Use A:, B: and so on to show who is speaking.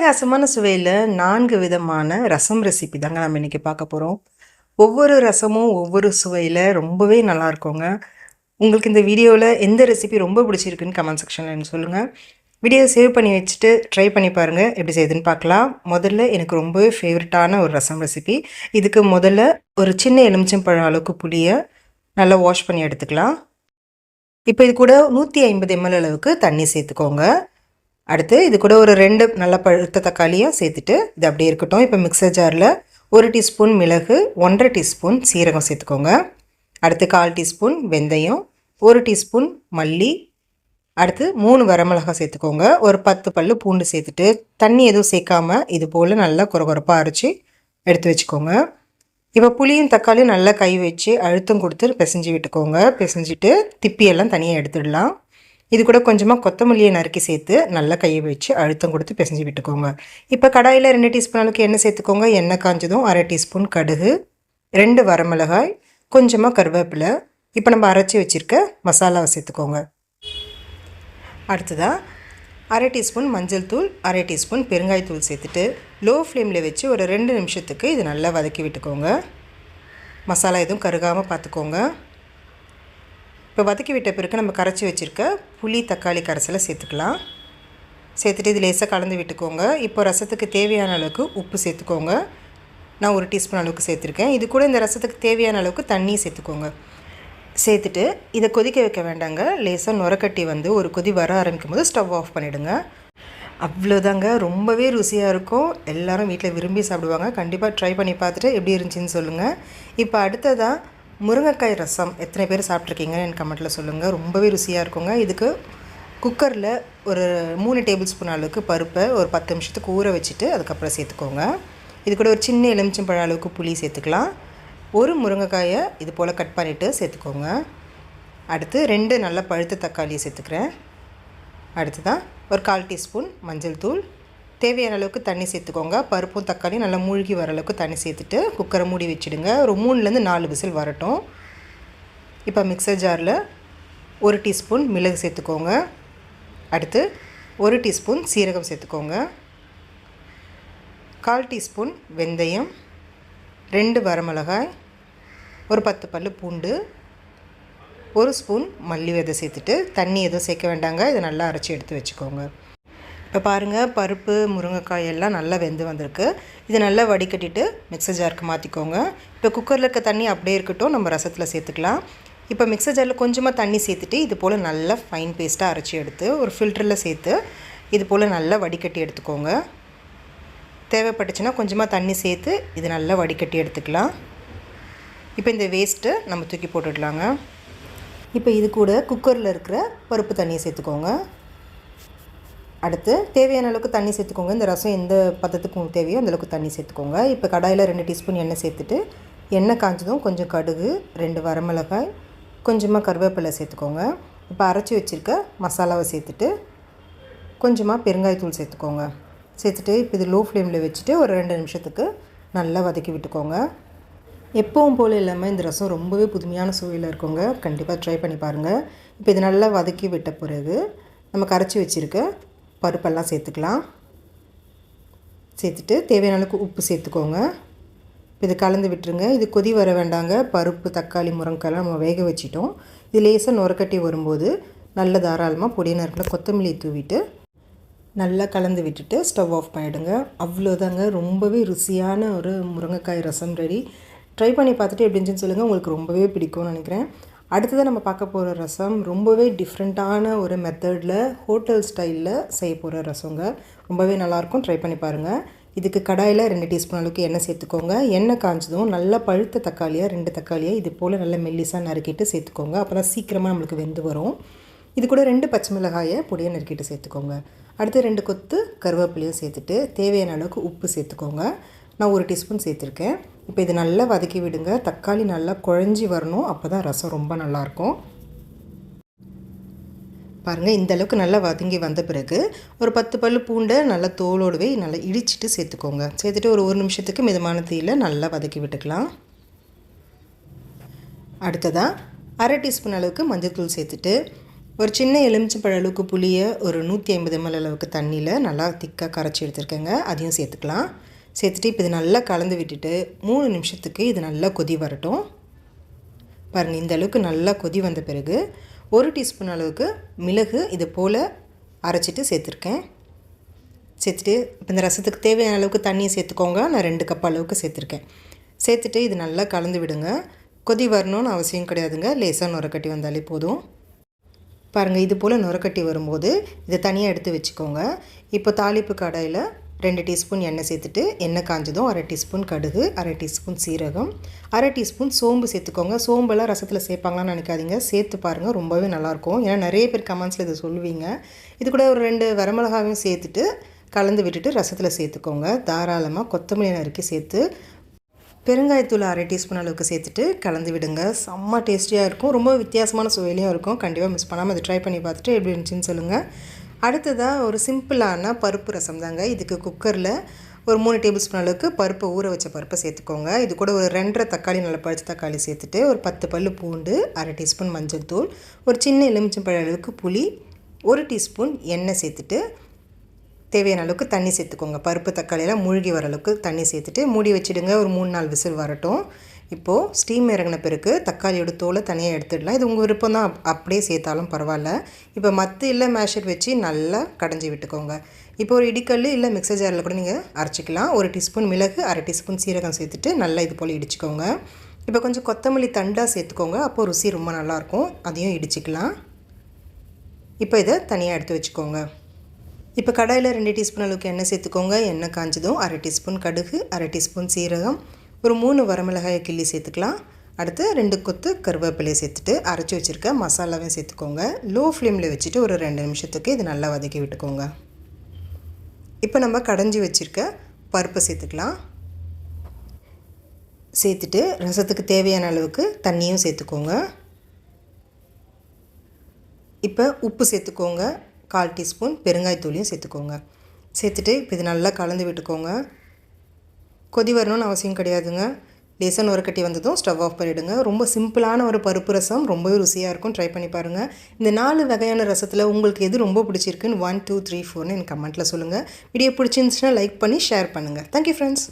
A: அட்டகாசமான சுவையில் 4 விதமான ரசம் ரெசிபி தாங்க நம்ம இன்றைக்கி பார்க்க போகிறோம். ஒவ்வொரு ரசமும் ஒவ்வொரு சுவையில் ரொம்பவே நல்லா இருக்குங்க. உங்களுக்கு இந்த வீடியோவில் எந்த ரெசிபி ரொம்ப பிடிச்சிருக்குன்னு கமெண்ட் செக்ஷனில் எனக்கு சொல்லுங்கள். வீடியோ சேவ் பண்ணி வச்சுட்டு ட்ரை பண்ணி பாருங்கள், எப்படி செய்யுதுன்னு பார்க்கலாம். முதல்ல எனக்கு ரொம்பவே ஃபேவரட்டான ஒரு ரசம் ரெசிபி. இதுக்கு முதல்ல ஒரு சின்ன எலுமிச்சம்பழம் அளவுக்கு புளியை நல்லா வாஷ் பண்ணி எடுத்துக்கலாம். இப்போ இது கூட 150 ml அளவுக்கு தண்ணி சேர்த்துக்கோங்க. அடுத்து இது கூட ஒரு 2 நல்ல பழுத்த தக்காளியும் சேர்த்துட்டு இது அப்படியே இருக்கட்டும். இப்போ மிக்சர் ஜாரில் 1 டீஸ்பூன் மிளகு, 1.5 டீஸ்பூன் சீரகம் சேர்த்துக்கோங்க. அடுத்து 1/4 டீஸ்பூன் வெந்தயம், 1 டீஸ்பூன் மல்லி, அடுத்து 3 வரமிளகாய் சேர்த்துக்கோங்க. ஒரு 10 பல்லு பூண்டு சேர்த்துட்டு தண்ணி எதுவும் சேர்க்காமல் இது போல் நல்லா கொரகொரப்பாக அரைச்சி எடுத்து வச்சுக்கோங்க. இப்போ புளியும் தக்காளியும் நல்லா கை வச்சு அழுத்தம் கொடுத்து பிசைஞ்சு விட்டுக்கோங்க. பிசைஞ்சிட்டு திப்பியெல்லாம் தனியாக எடுத்துடலாம். இது கூட கொஞ்சமாக கொத்தமல்லியை நறுக்கி சேர்த்து நல்லா கையை வச்சு அழுத்தம் கொடுத்து பிசைஞ்சு விட்டுக்கோங்க. இப்போ கடாயில் 2 டீஸ்பூன் அளவுக்கு எண்ணெய் சேர்த்துக்கோங்க. எண்ணெய் காஞ்சதும் 1/2 டீஸ்பூன் கடுகு, 2 வரமிளகாய், கொஞ்சமாக கருவேப்பிலை, இப்போ நம்ம அரைச்சி வச்சுருக்க மசாலாவை சேர்த்துக்கோங்க. அடுத்ததாக 1/2 டீஸ்பூன் மஞ்சள் தூள், 1/2 டீஸ்பூன் பெருங்காயத்தூள் சேர்த்துட்டு லோ ஃப்ளேமில் வச்சு ஒரு 2 நிமிஷத்துக்கு இது நல்லா வதக்கி விட்டுக்கோங்க. மசாலா எதுவும் கருகாமல் பார்த்துக்கோங்க. இப்போ வதக்கி விட்ட பிறகு நம்ம கரைச்சி வச்சுருக்க புளி தக்காளி கரைசலை சேர்த்துக்கலாம். சேர்த்துட்டு இது லேசாக கலந்து விட்டுக்கோங்க. இப்போ ரசத்துக்கு தேவையான அளவுக்கு உப்பு சேர்த்துக்கோங்க. நான் 1 டீஸ்பூன் அளவுக்கு சேர்த்துருக்கேன். இது கூட இந்த ரசத்துக்கு தேவையான அளவுக்கு தண்ணி சேர்த்துக்கோங்க. சேர்த்துட்டு இதை கொதிக்க வைக்க வேண்டாங்க. லேசாக நுரக்கட்டி வந்து ஒரு கொதி வர ஆரம்பிக்கும் போது ஸ்டவ் ஆஃப் பண்ணிவிடுங்க. அவ்வளோதாங்க, ரொம்பவே ருசியாக இருக்கும். எல்லோரும் வீட்டில் விரும்பி சாப்பிடுவாங்க. கண்டிப்பாக ட்ரை பண்ணி பார்த்துட்டு எப்படி இருந்துச்சின்னு சொல்லுங்கள். இப்போ அடுத்ததாக முருங்கைக்காய் ரசம் எத்தனை பேர் சாப்பிட்ருக்கீங்கன்னு எனக்கு கமெண்ட்டில் சொல்லுங்கள். ரொம்பவே ருசியாக இருக்குங்க. இதுக்கு குக்கரில் ஒரு 3 டேபிள் ஸ்பூன் அளவுக்கு பருப்பை ஒரு 10 நிமிஷத்துக்கு ஊற வச்சுட்டு அதுக்கப்புறம் சேர்த்துக்கோங்க. இது கூட ஒரு சின்ன எலுமிச்சம்பழம் அளவுக்கு புளி சேர்த்துக்கலாம். ஒரு முருங்கைக்காயை இது போல் கட் பண்ணிவிட்டு சேர்த்துக்கோங்க. அடுத்து 2 நல்ல பழுத்த தக்காளியை சேர்த்துக்கிறேன். அடுத்ததான் ஒரு 1/4 டீஸ்பூன் மஞ்சள் தூள், தேவையான அளவுக்கு தண்ணி சேர்த்துக்கோங்க. பருப்பும் தக்காளியும் நல்லா மூழ்கி வர அளவுக்கு தண்ணி சேர்த்துட்டு குக்கரை மூடி வச்சுடுங்க. ஒரு 3லேருந்து 4 விசில் வரட்டும். இப்போ மிக்சர் ஜாரில் 1 டீஸ்பூன் மிளகு சேர்த்துக்கோங்க. அடுத்து 1 டீஸ்பூன் சீரகம் சேர்த்துக்கோங்க. 1/4 டீஸ்பூன் வெந்தயம், 2 வரமிளகாய், ஒரு 10 பல்லு பூண்டு, 1 ஸ்பூன் மல்லி விதை சேர்த்துட்டு தண்ணி எதுவும் சேர்க்க வேண்டாங்க. இதை நல்லா அரைச்சி எடுத்து வச்சுக்கோங்க. இப்போ பாருங்கள், பருப்பு முருங்கைக்காய் எல்லாம் நல்லா வெந்து வந்திருக்கு. இதை நல்லா வடிகட்டிட்டு மிக்சர் ஜாருக்கு மாற்றிக்கோங்க. இப்போ குக்கரில் இருக்க தண்ணி அப்படியே இருக்கட்டும், நம்ம ரசத்தில் சேர்த்துக்கலாம். இப்போ மிக்சர் ஜாரில் கொஞ்சமாக தண்ணி சேர்த்துட்டு இது போல் நல்லா ஃபைன் பேஸ்ட்டாக அரைச்சி எடுத்து ஒரு ஃபில்டரில் சேர்த்து இது போல் நல்லா வடிகட்டி எடுத்துக்கோங்க. தேவைப்பட்டுச்சுன்னா கொஞ்சமாக தண்ணி சேர்த்து இது நல்லா வடிகட்டி எடுத்துக்கலாம். இப்போ இந்த வேஸ்ட்டு நம்ம தூக்கி போட்டுடலாங்க. இப்போ இது கூட குக்கரில் இருக்கிற பருப்பு தண்ணியை சேர்த்துக்கோங்க. அடுத்து தேவையான அளவுக்கு தண்ணி சேர்த்துக்கோங்க. இந்த ரசம் எந்த பதத்துக்கு உங்களுக்கு தேவையோ அந்தளவுக்கு தண்ணி சேர்த்துக்கோங்க. இப்போ கடாயில் 2 டீஸ்பூன் எண்ணெய் சேர்த்துட்டு எண்ணெய் காஞ்சதும் கொஞ்சம் கடுகு, 2 வரமிளகாய், கொஞ்சமாக கருவேப்பிலை சேர்த்துக்கோங்க. இப்போ அரைச்சி வச்சுருக்க மசாலாவை சேர்த்துட்டு கொஞ்சமாக பெருங்காயத்தூள் சேர்த்துக்கோங்க. சேர்த்துட்டு இப்போ இது லோ ஃப்ளேமில் வச்சுட்டு ஒரு 2 நிமிஷத்துக்கு நல்லா வதக்கி விட்டுக்கோங்க. எப்பவும் போல் இல்லாமல் இந்த ரசம் ரொம்பவே புதுமையான சுவையில் இருக்குங்க. கண்டிப்பாக ட்ரை பண்ணி பாருங்கள். இப்போ இது நல்லா வதக்கி விட்ட பிறகு நம்ம கரைச்சி வச்சுருக்க பருப்பெல்லாம் சேர்த்துக்கலாம். சேர்த்துட்டு தேவையான அளவுக்கு உப்பு சேர்த்துக்கோங்க. இது கலந்து விட்டுருங்க. இது கொதி வர வேண்டாங்க. பருப்பு தக்காளி முருங்கைக்காயெல்லாம் நம்ம வேக வச்சிட்டோம். இது லேசாக நுரக்கட்டி வரும்போது நல்ல தாராளமாக பொடி நறுக்கில் கொத்தமல்லி தூவிட்டு நல்லா கலந்து விட்டுட்டு ஸ்டவ் ஆஃப் பண்ணிவிடுங்க. அவ்வளோதாங்க, ரொம்பவே ருசியான ஒரு முருங்கைக்காய் ரசம் ரெடி. ட்ரை பண்ணி பார்த்துட்டு எப்படி இருந்துச்சுன்னு சொல்லுங்கள். உங்களுக்கு ரொம்பவே பிடிக்கும்னு நினைக்கிறேன். அடுத்ததாக நம்ம பார்க்க போகிற ரசம் ரொம்பவே டிஃப்ரெண்ட்டான ஒரு மெத்தடில் ஹோட்டல் ஸ்டைலில் செய்ய போகிற ரசங்க. ரொம்பவே நல்லாயிருக்கும். ட்ரை பண்ணி பாருங்கள். இதுக்கு கடாயில் 2 டீஸ்பூன் அளவுக்கு எண்ணெய் சேர்த்துக்கோங்க. எண்ணெய் காஞ்சதும் நல்லா பழுத்த தக்காளியாக 2 தக்காளியாக இது போல் நல்லா மெல்லிசாக நறுக்கிட்டு சேர்த்துக்கோங்க. அப்போ தான் சீக்கிரமாக நம்மளுக்கு வெந்து வரும். இது கூட 2 பச்சை மிளகாயை பொடியை நறுக்கிட்டு சேர்த்துக்கோங்க. அடுத்து 2 கொத்து கருவேப்பிலையும் சேர்த்துட்டு தேவையான அளவுக்கு உப்பு சேர்த்துக்கோங்க. நான் 1 டீஸ்பூன் சேர்த்துருக்கேன். இப்போ இது நல்லா வதக்கி விடுங்க. தக்காளி நல்லா குழஞ்சி வரணும், அப்போ தான் ரசம் ரொம்ப நல்லாயிருக்கும். பாருங்கள், இந்தளவுக்கு நல்லா வதங்கி வந்த பிறகு ஒரு 10 பல்லு பூண்டை நல்லா தோலோடவே நல்லா இடிச்சிட்டு சேர்த்துக்கோங்க. சேர்த்துட்டு ஒரு 1 நிமிஷத்துக்கு மிதமான தீயில் நல்லா வதக்கி விட்டுக்கலாம். அடுத்ததாக 1/2 டீஸ்பூன் அளவுக்கு மஞ்சள் தூள் சேர்த்துட்டு ஒரு சின்ன எலுமிச்சம்பழ அளவுக்கு புளியை ஒரு 150 ml அளவுக்கு தண்ணியில் நல்லா திக்காக கரைச்சி எடுத்துருக்கேங்க. அதையும் சேர்த்துக்கலாம். சேர்த்துட்டு இப்போ இது நல்லா கலந்து விட்டுட்டு 3 நிமிஷத்துக்கு இது நல்லா கொதி வரட்டும். பாருங்கள், இந்த அளவுக்கு நல்லா கொதி வந்த பிறகு 1 டீஸ்பூன் அளவுக்கு மிளகு இது போல் அரைச்சிட்டு சேர்த்துருக்கேன். சேர்த்துட்டு இப்போ இந்த ரசத்துக்கு தேவையான அளவுக்கு தண்ணியை சேர்த்துக்கோங்க. நான் 2 கப் அளவுக்கு சேர்த்துருக்கேன். சேர்த்துட்டு இது நல்லா கலந்து விடுங்க. கொதி வரணும்னு அவசியம் கிடையாதுங்க. லேசாக நுரக்கட்டி வந்தாலே போதும். பாருங்கள், இது போல் நுரக்கட்டி வரும்போது இதை தனியாக எடுத்து வச்சுக்கோங்க. இப்போ தாளிப்பு கடாயில் 2 டீஸ்பூன் எண்ணெய் சேர்த்துட்டு எண்ணெய் காஞ்சதும் 1/2 டீஸ்பூன் கடுகு, 1/2 டீஸ்பூன் சீரகம், 1/2 டீஸ்பூன் சோம்பு சேர்த்துக்கோங்க. சோம்பெல்லாம் ரசத்தில் சேர்ப்பாங்களான்னு நினைக்காதீங்க, சேர்த்து பாருங்கள், ரொம்பவே நல்லாயிருக்கும். ஏன்னா நிறைய பேர் கமெண்ட்ஸில் இதை சொல்லுவீங்க. இது கூட ஒரு 2 வரமிளகாவையும் சேர்த்துட்டு கலந்து விட்டுட்டு ரசத்தில் சேர்த்துக்கோங்க. தாராளமாக கொத்தமல்லி நறுக்கி சேர்த்து பெருங்காயத்தூள் 1/2 டீஸ்பூன் அளவுக்கு சேர்த்துட்டு கலந்து விடுங்க. செம்ம டேஸ்டியாக இருக்கும். ரொம்ப வித்தியாசமான சுவையிலையும் இருக்கும். கண்டிப்பாக மிஸ் பண்ணாமல் அதை ட்ரை பண்ணி பார்த்துட்டு எப்படி இருந்துச்சுன்னு சொல்லுங்கள். அடுத்ததாக ஒரு சிம்பிளான பருப்பு ரசம் தாங்க. இதுக்கு குக்கரில் ஒரு 3 டேபிள் ஸ்பூன் அளவுக்கு பருப்பை ஊற வச்ச பருப்பை சேர்த்துக்கோங்க. இது கூட ஒரு 2.5 தக்காளி, நல்ல பழுத்த தக்காளி சேர்த்துட்டு ஒரு 10 பல் பூண்டு, 1/2 டீஸ்பூன் மஞ்சள் தூள், ஒரு சின்ன எலுமிச்சம்பழ அளவுக்கு புளி, 1 டீஸ்பூன் எண்ணெய் சேர்த்துட்டு தேவையான அளவுக்கு தண்ணி சேர்த்துக்கோங்க. பருப்பு தக்காளியெல்லாம் மூழ்கி வர அளவுக்கு தண்ணி சேர்த்துட்டு மூடி வச்சுடுங்க. ஒரு 3-4 விசில் வரட்டும். இப்போது ஸ்டீம் இறங்கின பிறகு தக்காளியோட தோலை தனியாக எடுத்துடலாம். இது உங்கள் விருப்பம் தான், அப்படியே சேர்த்தாலும் பரவாயில்ல. இப்போ மத்து இல்லை மேஷர் வச்சு நல்லா கடைஞ்சி விட்டுக்கோங்க. இப்போ ஒரு இடிக்கல் இல்லை மிக்சர் ஜாரில் கூட நீங்கள் அரைச்சிக்கலாம். 1 டீஸ்பூன் மிளகு, 1/2 டீஸ்பூன் சீரகம் சேர்த்துட்டு நல்லா இது போல் இடிச்சிக்கோங்க. இப்போ கொஞ்சம் கொத்தமல்லி தண்டாக சேர்த்துக்கோங்க. அப்போது ருசி ரொம்ப நல்லாயிருக்கும். அதையும் இடிச்சிக்கலாம். இப்போ இதை தனியாக எடுத்து வச்சுக்கோங்க. இப்போ கடாயில் 2 டீஸ்பூன் அளவுக்கு எண்ணெய் சேர்த்துக்கோங்க. எண்ணெய் காஞ்சதும் 1/2 டீஸ்பூன் கடுகு, 1/2 டீஸ்பூன் சீரகம், ஒரு 3 வரமிளகாயை கிள்ளி சேர்த்துக்கலாம். அடுத்து 2 கொத்து கருவேப்பிலையை சேர்த்துட்டு அரைச்சி வச்சுருக்க மசாலாவையும் சேர்த்துக்கோங்க. லோ ஃப்ளேமில் வச்சுட்டு ஒரு 2 நிமிஷத்துக்கு இது நல்லா வதக்கி விட்டுக்கோங்க. இப்போ நம்ம கடைஞ்சி வச்சுருக்க பருப்பை சேர்த்துக்கலாம். சேர்த்துட்டு ரசத்துக்கு தேவையான அளவுக்கு தண்ணியும் சேர்த்துக்கோங்க. இப்போ உப்பு சேர்த்துக்கோங்க. 1/4 டீஸ்பூன் பெருங்காயத்தூளையும் சேர்த்துக்கோங்க. சேர்த்துட்டு இப்போ இது நல்லா கலந்து விட்டுக்கோங்க. கொதி வரணும்னு அவசியம் கிடையாதுங்க. லேசாக நுரக்கட்டி வந்ததும் ஸ்டவ் ஆஃப் பண்ணிவிடுங்க. ரொம்ப சிம்பிளான ஒரு பருப்பு ரசம், ரொம்பவே ருசியாக இருக்கும். ட்ரை பண்ணி பாருங்கள். இந்த 4 வகையான ரசத்தில் உங்களுக்கு எது ரொம்ப பிடிச்சிருக்குன்னு 1, 2, 3, 4ன்னு எனக்கு கமெண்ட்டில் சொல்லுங்கள். வீடியோ பிடிச்சிருந்துச்சுன்னா லைக் பண்ணி ஷேர் பண்ணுங்கள். Thank you friends.